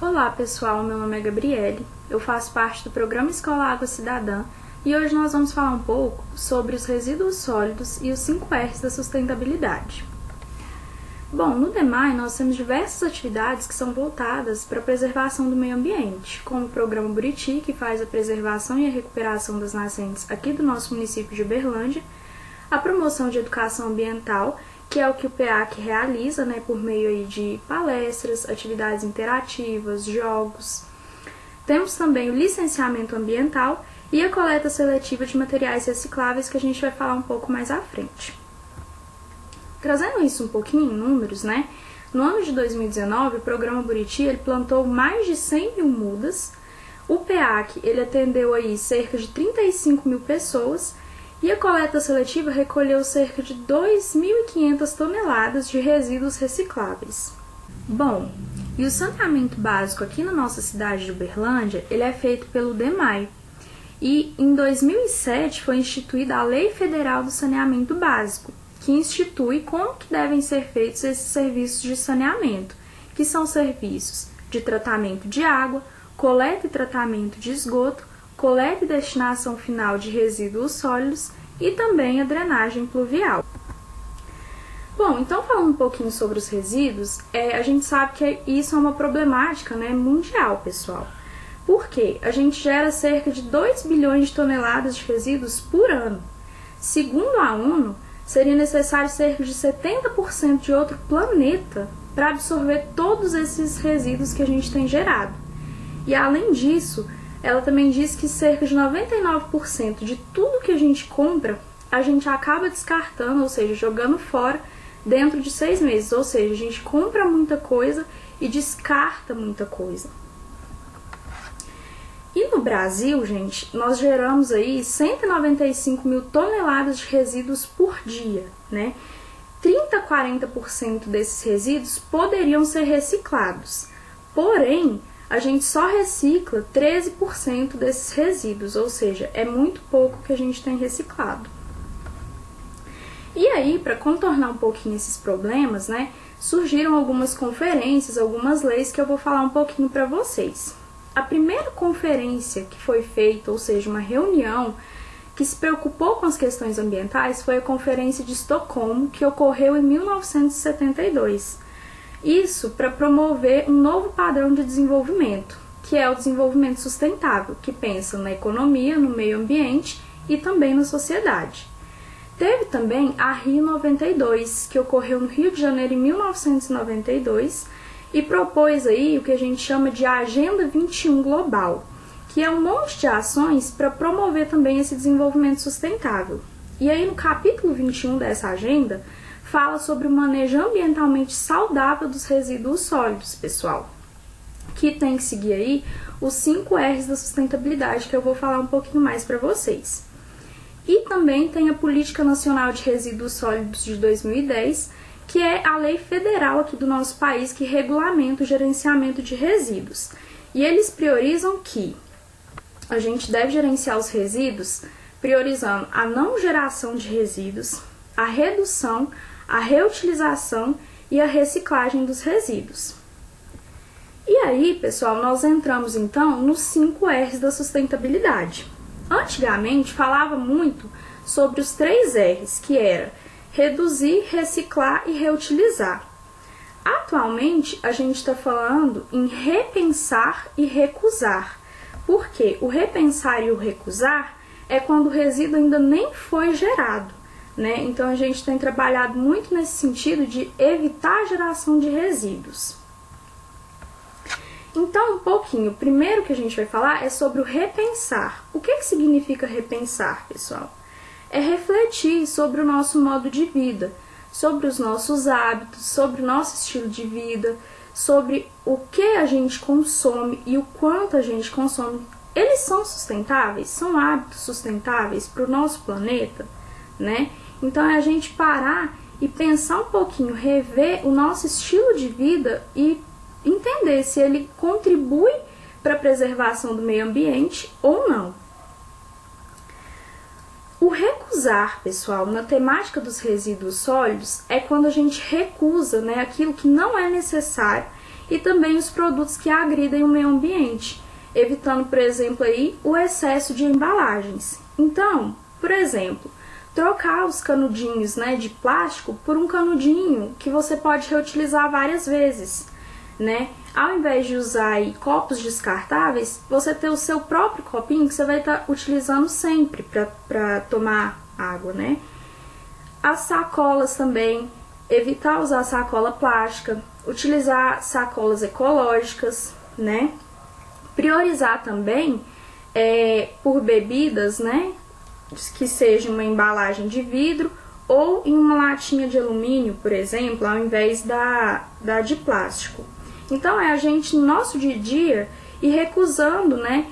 Olá pessoal, meu nome é Gabriele, eu faço parte do Programa Escola Água Cidadã e hoje nós vamos falar um pouco sobre os resíduos sólidos e os 5 R's da sustentabilidade. Bom, no DEMAI nós temos diversas atividades que são voltadas para a preservação do meio ambiente, como o Programa Buriti, que faz a preservação e a recuperação das nascentes aqui do nosso município de Uberlândia, a promoção de educação ambiental, que é o que o PEAC realiza, por meio aí de palestras, atividades interativas, jogos. Temos também o licenciamento ambiental e a coleta seletiva de materiais recicláveis, que a gente vai falar um pouco mais à frente. Trazendo isso um pouquinho em números, no ano de 2019, o Programa Buriti ele plantou mais de 100 mil mudas, o PEAC ele atendeu aí cerca de 35 mil pessoas, e a coleta seletiva recolheu cerca de 2.500 toneladas de resíduos recicláveis. Bom, e o saneamento básico aqui na nossa cidade de Uberlândia, ele é feito pelo DEMAI. E em 2007 foi instituída a Lei Federal do Saneamento Básico, que institui como que devem ser feitos esses serviços de saneamento, que são serviços de tratamento de água, coleta e tratamento de esgoto, coleta e destinação final de resíduos sólidos e também a drenagem pluvial. Bom, então falando um pouquinho sobre os resíduos, a gente sabe que isso é uma problemática mundial, pessoal. Por quê? A gente gera cerca de 2 bilhões de toneladas de resíduos por ano. Segundo a ONU, seria necessário cerca de 70% de outro planeta para absorver todos esses resíduos que a gente tem gerado. E além disso, ela também diz que cerca de 99% de tudo que a gente compra, a gente acaba descartando, ou seja, jogando fora dentro de 6 meses. Ou seja, a gente compra muita coisa e descarta muita coisa. E no Brasil, gente, nós geramos aí 195 mil toneladas de resíduos por dia, 30 a 40% desses resíduos poderiam ser reciclados. Porém, a gente só recicla 13% desses resíduos, ou seja, é muito pouco que a gente tem reciclado. E aí, para contornar um pouquinho esses problemas, surgiram algumas conferências, algumas leis que eu vou falar um pouquinho para vocês. A primeira conferência que foi feita, ou seja, uma reunião que se preocupou com as questões ambientais, foi a Conferência de Estocolmo, que ocorreu em 1972. Isso para promover um novo padrão de desenvolvimento, que é o desenvolvimento sustentável, que pensa na economia, no meio ambiente e também na sociedade. Teve também a Rio 92, que ocorreu no Rio de Janeiro em 1992 e propôs aí o que a gente chama de Agenda 21 Global, que é um monte de ações para promover também esse desenvolvimento sustentável. E aí no capítulo 21 dessa agenda, fala sobre o manejo ambientalmente saudável dos resíduos sólidos, pessoal, que tem que seguir aí os 5 R's da sustentabilidade, que eu vou falar um pouquinho mais para vocês. E também tem a Política Nacional de Resíduos Sólidos de 2010, que é a lei federal aqui do nosso país que regulamenta o gerenciamento de resíduos. E eles priorizam que a gente deve gerenciar os resíduos priorizando a não geração de resíduos, a redução, a reutilização e a reciclagem dos resíduos. E aí, pessoal, nós entramos então nos 5 R's da sustentabilidade. Antigamente falava muito sobre os 3 R's, que era reduzir, reciclar e reutilizar. Atualmente a gente está falando em repensar e recusar, porque o repensar e o recusar é quando o resíduo ainda nem foi gerado. Então a gente tem trabalhado muito nesse sentido de evitar a geração de resíduos. Então, um pouquinho, o primeiro que a gente vai falar é sobre o repensar. O que significa repensar, pessoal? É refletir sobre o nosso modo de vida, sobre os nossos hábitos, sobre o nosso estilo de vida, sobre o que a gente consome e o quanto a gente consome. Eles são sustentáveis? São hábitos sustentáveis para o nosso planeta? Então é a gente parar e pensar um pouquinho, rever o nosso estilo de vida e entender se ele contribui para a preservação do meio ambiente ou não. O recusar, pessoal, na temática dos resíduos sólidos é quando a gente recusa aquilo que não é necessário e também os produtos que agridem o meio ambiente, evitando, por exemplo, aí, o excesso de embalagens. Então, por exemplo, trocar os canudinhos, né, de plástico por um canudinho que você pode reutilizar várias vezes, né? Ao invés de usar aí copos descartáveis, você ter o seu próprio copinho que você vai estar utilizando sempre para tomar água, né? As sacolas também, evitar usar sacola plástica, utilizar sacolas ecológicas, né? Priorizar também por bebidas, né? Que seja uma embalagem de vidro ou em uma latinha de alumínio, por exemplo, ao invés da de plástico. Então, a gente, no nosso dia a dia, ir recusando, né,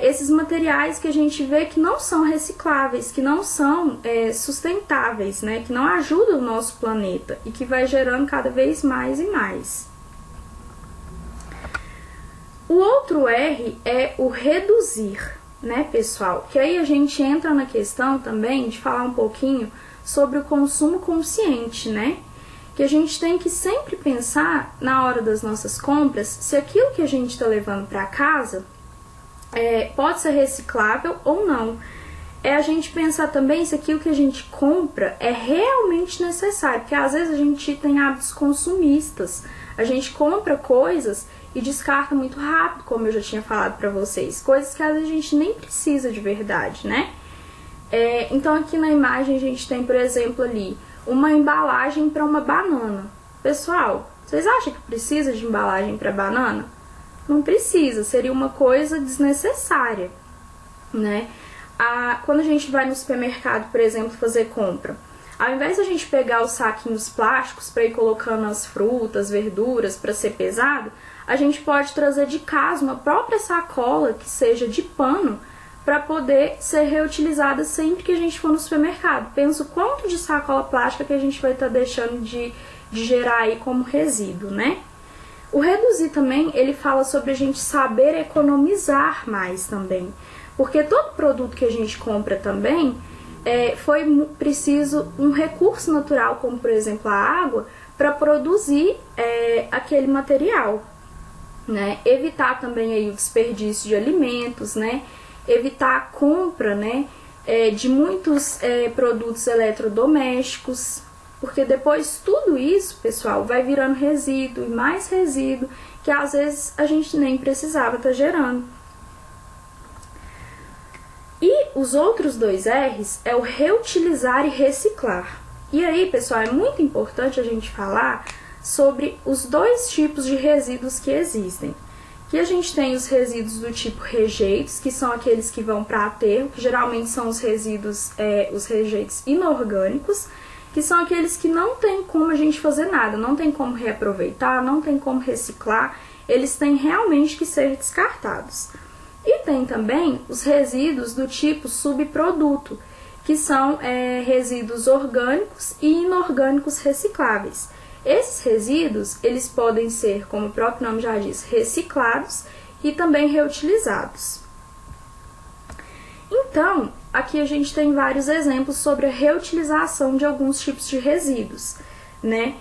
esses materiais que a gente vê que não são recicláveis, que não são sustentáveis, né, que não ajudam o nosso planeta e que vai gerando cada vez mais e mais. O outro R é o reduzir, né, pessoal? Que aí a gente entra na questão também de falar um pouquinho sobre o consumo consciente, né? Que a gente tem que sempre pensar na hora das nossas compras se aquilo que a gente está levando para casa pode ser reciclável ou não. É a gente pensar também se aquilo que a gente compra é realmente necessário, porque às vezes a gente tem hábitos consumistas, a gente compra coisas e descarta muito rápido, como eu já tinha falado para vocês, coisas que às vezes a gente nem precisa de verdade, né? Então aqui na imagem a gente tem, por exemplo, ali uma embalagem para uma banana. Pessoal, vocês acham que precisa de embalagem para banana? Não precisa, seria uma coisa desnecessária, né? Quando a gente vai no supermercado, por exemplo, fazer compra, ao invés de a gente pegar os saquinhos plásticos para ir colocando as frutas, verduras para ser pesado, a gente pode trazer de casa uma própria sacola que seja de pano para poder ser reutilizada sempre que a gente for no supermercado. Pensa o quanto de sacola plástica que a gente vai estar deixando de gerar aí como resíduo, né? O reduzir também, ele fala sobre a gente saber economizar mais também. Porque todo produto que a gente compra também foi preciso um recurso natural, como por exemplo a água, para produzir aquele material, né? Evitar também aí o desperdício de alimentos, né? Evitar a compra, né, de muitos produtos eletrodomésticos, porque depois tudo isso, pessoal, vai virando resíduo e mais resíduo que às vezes a gente nem precisava estar gerando. E os outros dois R's é o reutilizar e reciclar. E aí, pessoal, é muito importante a gente falar sobre os dois tipos de resíduos que existem. Aqui a gente tem os resíduos do tipo rejeitos, que são aqueles que vão para aterro, que geralmente são os resíduos, os rejeitos inorgânicos, que são aqueles que não tem como a gente fazer nada, não tem como reaproveitar, não tem como reciclar, eles têm realmente que ser descartados. E tem também os resíduos do tipo subproduto, que são resíduos orgânicos e inorgânicos recicláveis. Esses resíduos, eles podem ser, como o próprio nome já diz, reciclados e também reutilizados. Então, aqui a gente tem vários exemplos sobre a reutilização de alguns tipos de resíduos, né?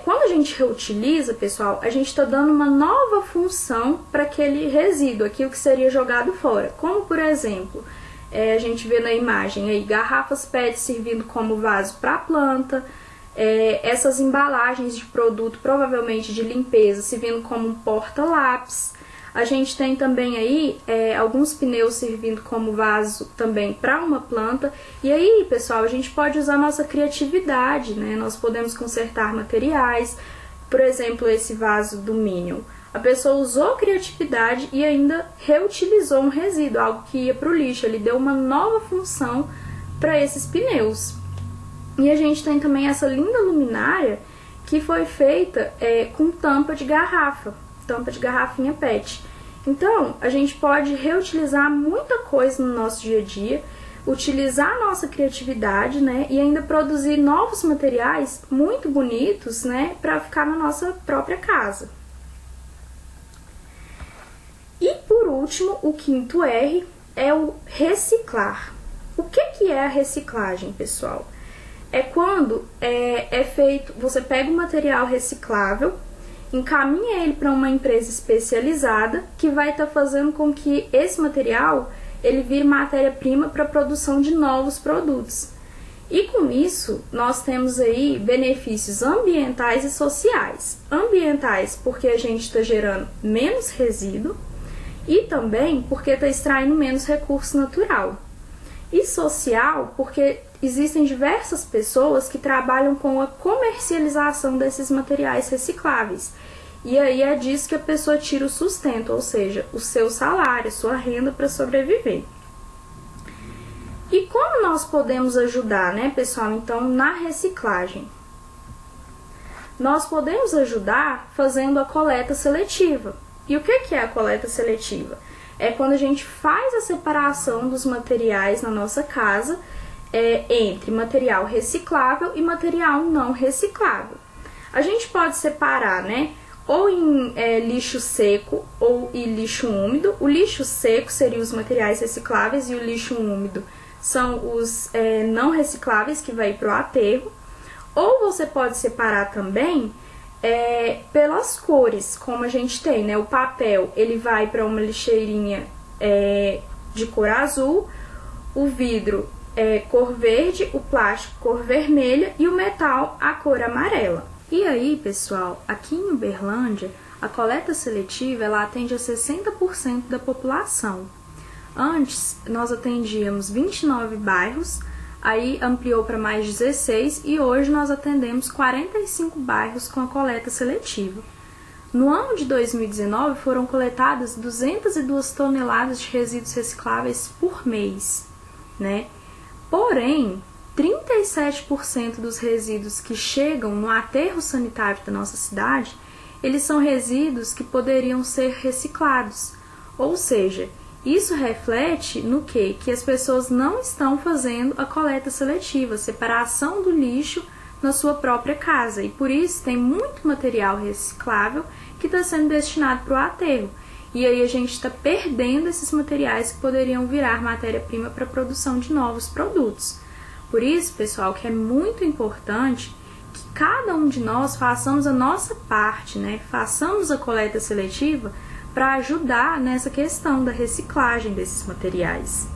Quando a gente reutiliza, pessoal, a gente está dando uma nova função para aquele resíduo, aquilo que seria jogado fora. Como, por exemplo, a gente vê na imagem aí, garrafas PET servindo como vaso para a planta, essas embalagens de produto, provavelmente de limpeza, servindo como um porta-lápis. A gente tem também aí alguns pneus servindo como vaso também para uma planta. E aí, pessoal, a gente pode usar nossa criatividade, né? Nós podemos consertar materiais. Por exemplo, esse vaso do Minion. A pessoa usou criatividade e ainda reutilizou um resíduo, algo que ia para o lixo. Ele deu uma nova função para esses pneus. E a gente tem também essa linda luminária que foi feita com tampa de garrafinha PET. Então, a gente pode reutilizar muita coisa no nosso dia a dia, utilizar a nossa criatividade, né, e ainda produzir novos materiais muito bonitos, né, para ficar na nossa própria casa. E por último, o quinto R é o reciclar. O que é a reciclagem, pessoal? É quando é feito, você pega um material reciclável encaminha ele para uma empresa especializada que vai estar fazendo com que esse material ele vire matéria-prima para a produção de novos produtos. E com isso, nós temos aí benefícios ambientais e sociais. Ambientais, porque a gente está gerando menos resíduo, e também porque está extraindo menos recurso natural. E social, porque existem diversas pessoas que trabalham com a comercialização desses materiais recicláveis. E aí é disso que a pessoa tira o sustento, ou seja, o seu salário, a sua renda para sobreviver. E como nós podemos ajudar, né, pessoal, então, na reciclagem? Nós podemos ajudar fazendo a coleta seletiva. E o que é a coleta seletiva? É quando a gente faz a separação dos materiais na nossa casa entre material reciclável e material não reciclável. A gente pode separar, né, ou em lixo seco ou em lixo úmido. O lixo seco seria os materiais recicláveis e o lixo úmido são os não recicláveis, que vai para o aterro. Ou você pode separar também pelas cores, como a gente tem, né? O papel ele vai para uma lixeirinha de cor azul, o vidro cor verde, o plástico cor vermelha e o metal a cor amarela. E aí, pessoal, aqui em Uberlândia, a coleta seletiva ela atende a 60% da população. Antes, nós atendíamos 29 bairros, aí ampliou para mais 16 e hoje nós atendemos 45 bairros com a coleta seletiva. No ano de 2019, foram coletadas 202 toneladas de resíduos recicláveis por mês, né? Porém, 37% dos resíduos que chegam no aterro sanitário da nossa cidade, eles são resíduos que poderiam ser reciclados. Ou seja, isso reflete no quê? Que as pessoas não estão fazendo a coleta seletiva, a separação do lixo na sua própria casa. E por isso tem muito material reciclável que está sendo destinado para o aterro. E aí a gente está perdendo esses materiais que poderiam virar matéria-prima para a produção de novos produtos. Por isso, pessoal, que é muito importante que cada um de nós façamos a nossa parte, né? Façamos a coleta seletiva para ajudar nessa questão da reciclagem desses materiais.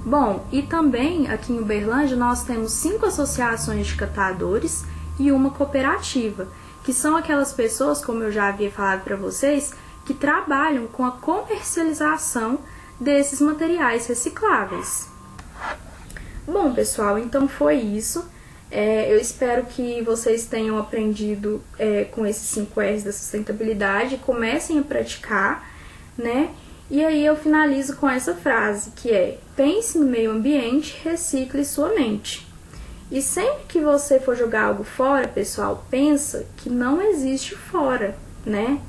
Bom, e também aqui em Uberlândia nós temos 5 associações de catadores e uma cooperativa, que são aquelas pessoas, como eu já havia falado para vocês, que trabalham com a comercialização desses materiais recicláveis. Bom, pessoal, então foi isso. Eu espero que vocês tenham aprendido com esses 5 R's da sustentabilidade, comecem a praticar, né? E aí eu finalizo com essa frase, que é: pense no meio ambiente, recicle sua mente. E sempre que você for jogar algo fora, pessoal, pensa que não existe fora, né?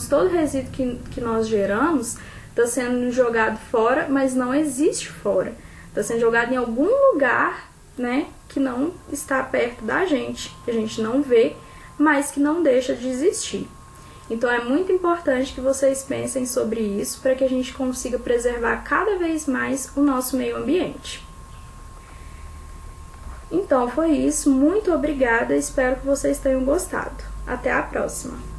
Todo resíduo que nós geramos está sendo jogado fora, mas não existe fora. Está sendo jogado em algum lugar, né, que não está perto da gente, que a gente não vê, mas que não deixa de existir. Então é muito importante que vocês pensem sobre isso para que a gente consiga preservar cada vez mais o nosso meio ambiente. Então foi isso, muito obrigada, espero que vocês tenham gostado. Até a próxima!